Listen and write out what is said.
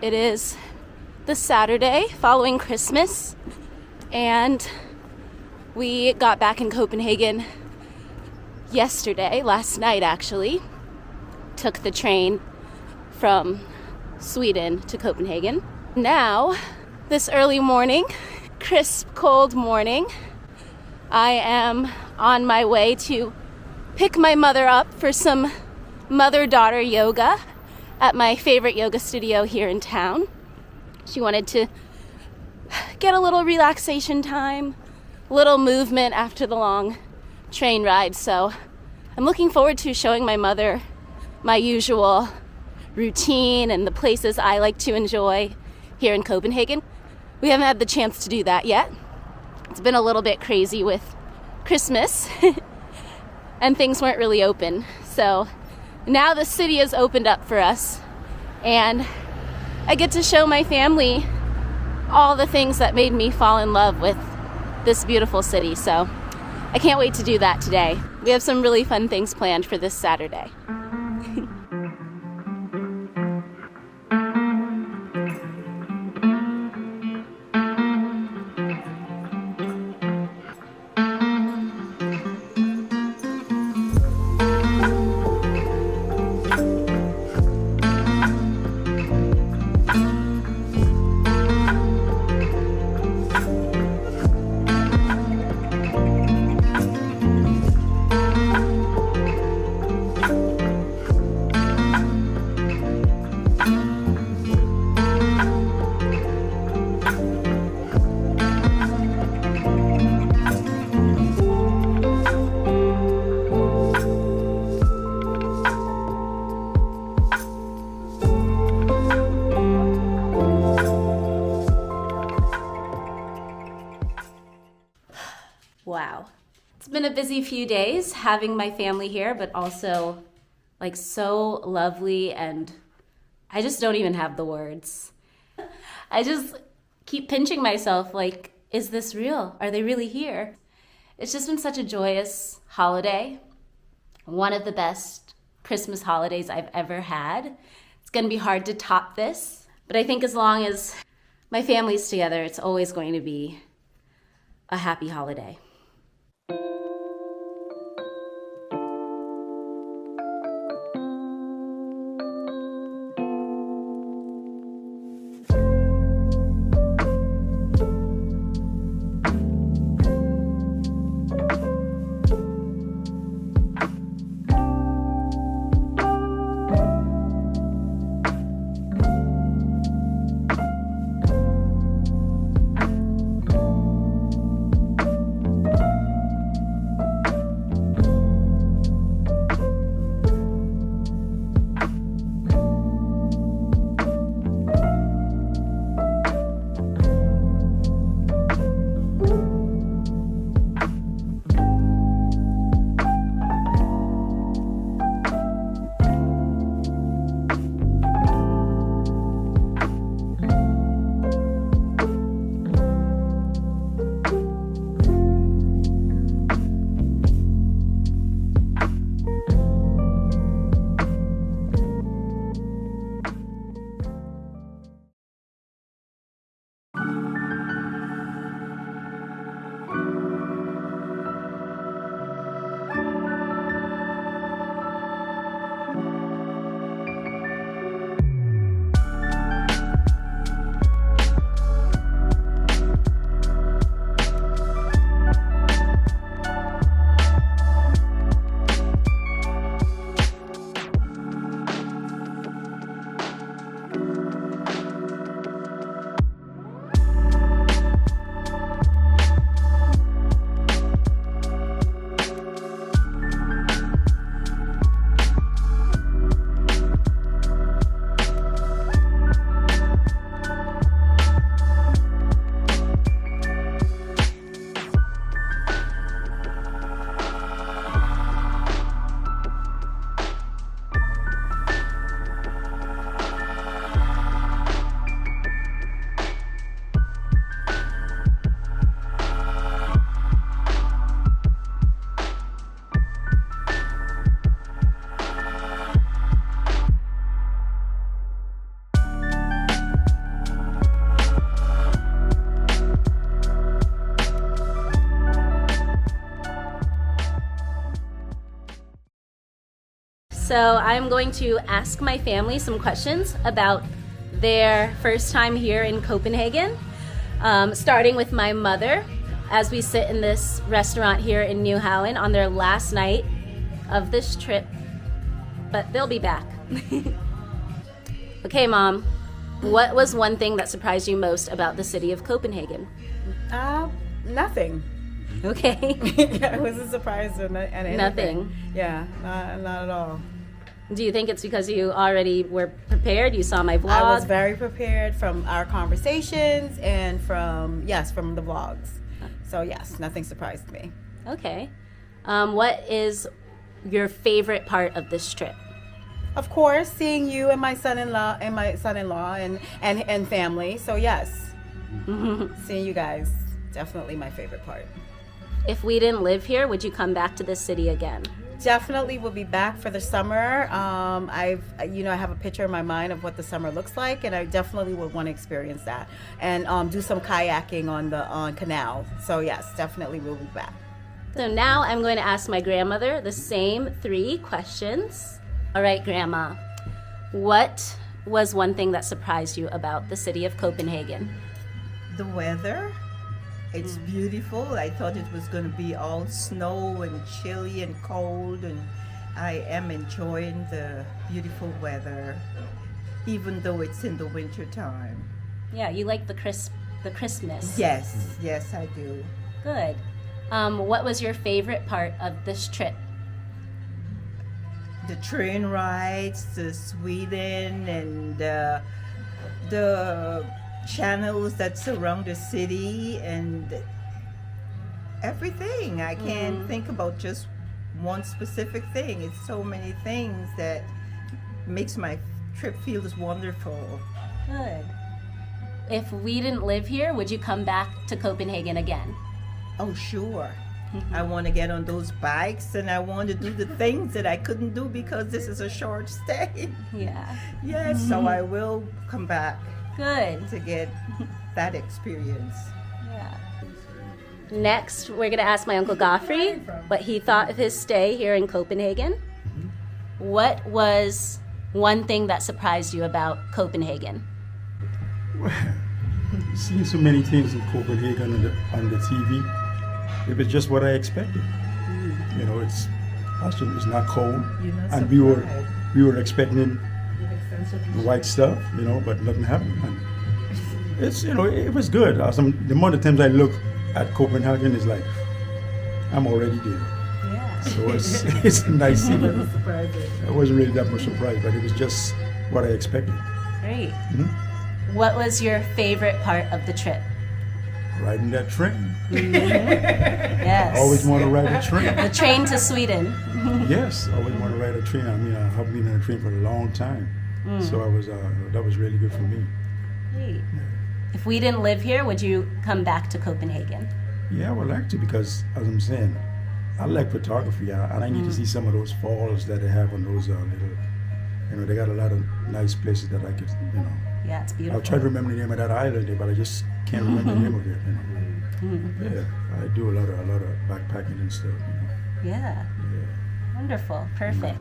It is the Saturday following Christmas, and we got back in Copenhagen yesterday, last night actually. Took the train from Sweden to Copenhagen. Now, this early morning, crisp, cold morning, I am on my way to pick my mother up for some mother-daughter yoga at my favorite yoga studio here in town. She wanted to get a little relaxation time, a little movement after the long train ride. So I'm looking forward to showing my mother my usual routine and the places I like to enjoy here in Copenhagen. We haven't had the chance to do that yet. It's been a little bit crazy with Christmas and things weren't really open. So now the city has opened up for us and I get to show my family all the things that made me fall in love with this beautiful city. So I can't wait to do that today. We have some really fun things planned for this Saturday. Wow. It's been a busy few days having my family here, but also like so lovely, and I just don't even have the words. I just keep pinching myself like, is this real? Are they really here? It's just been such a joyous holiday. One of the best Christmas holidays I've ever had. It's gonna be hard to top this, but I think as long as my family's together, it's always going to be a happy holiday. So I'm going to ask my family some questions about their first time here in Copenhagen, starting with my mother as we sit in this restaurant here in Nyhavn on their last night of this trip, but they'll be back. Okay, Mom, what was one thing that surprised you most about the city of Copenhagen? Nothing. Okay. Yeah, I wasn't surprised at anything. Nothing. Yeah, not at all. Do you think it's because you already were prepared? You saw my vlog? I was very prepared from our conversations and from the vlogs. So yes, nothing surprised me. Okay. What is your favorite part of this trip? Of course, seeing you and my son-in-law and family. So yes, seeing you guys, definitely my favorite part. If we didn't live here, would you come back to this city again? Definitely will be back for the summer. I have a picture in my mind of what the summer looks like, and I definitely would want to experience that and do some kayaking on canal. So yes, definitely will be back. So now I'm going to ask my grandmother the same 3 questions. All right, Grandma, what was one thing that surprised you about the city of Copenhagen? The weather. It's beautiful. I thought it was going to be all snow and chilly and cold, and I am enjoying the beautiful weather, even though it's in the winter time. Yeah, you like the crispness. Yes, I do. Good. What was your favorite part of this trip? The train rides to Sweden and the channels that surround the city and everything. I can't think about just one specific thing. It's so many things that makes my trip feel wonderful. Good. If we didn't live here, would you come back to Copenhagen again? Oh, sure. I want to get on those bikes and I want to do the things that I couldn't do because this is a short stay. Yeah. Yes, so I will come back. Good. To get that experience. Yeah. Next, we're going to ask my Uncle Godfrey what he thought of his stay here in Copenhagen. What was one thing that surprised you about Copenhagen? Well, seeing so many things in Copenhagen on the TV, it was just what I expected. You know, it's not cold, and we were expecting the white stuff, you know, but nothing happened. And it's, you know, it was good. The amount of times I look at Copenhagen is like, I'm already there. Yeah. So it's a nice city. I wasn't really that much surprised, but it was just what I expected. Great. What was your favorite part of the trip? Riding that train. Yes. I always want to ride a train. The train to Sweden. Yes, I always want to ride a train. I mean, I haven't been on a train for a long time. So that was really good for me. Great. If we didn't live here, would you come back to Copenhagen? Yeah, I would like to because, as I'm saying, I like photography, and I need to see some of those falls that they have on those little, you know, they got a lot of nice places that I could, you know. Yeah, it's beautiful. I'll try to remember the name of that island there, but I just can't remember the name of it, you know. Yeah, I do a lot of backpacking and stuff, you know. Yeah. Wonderful. Perfect.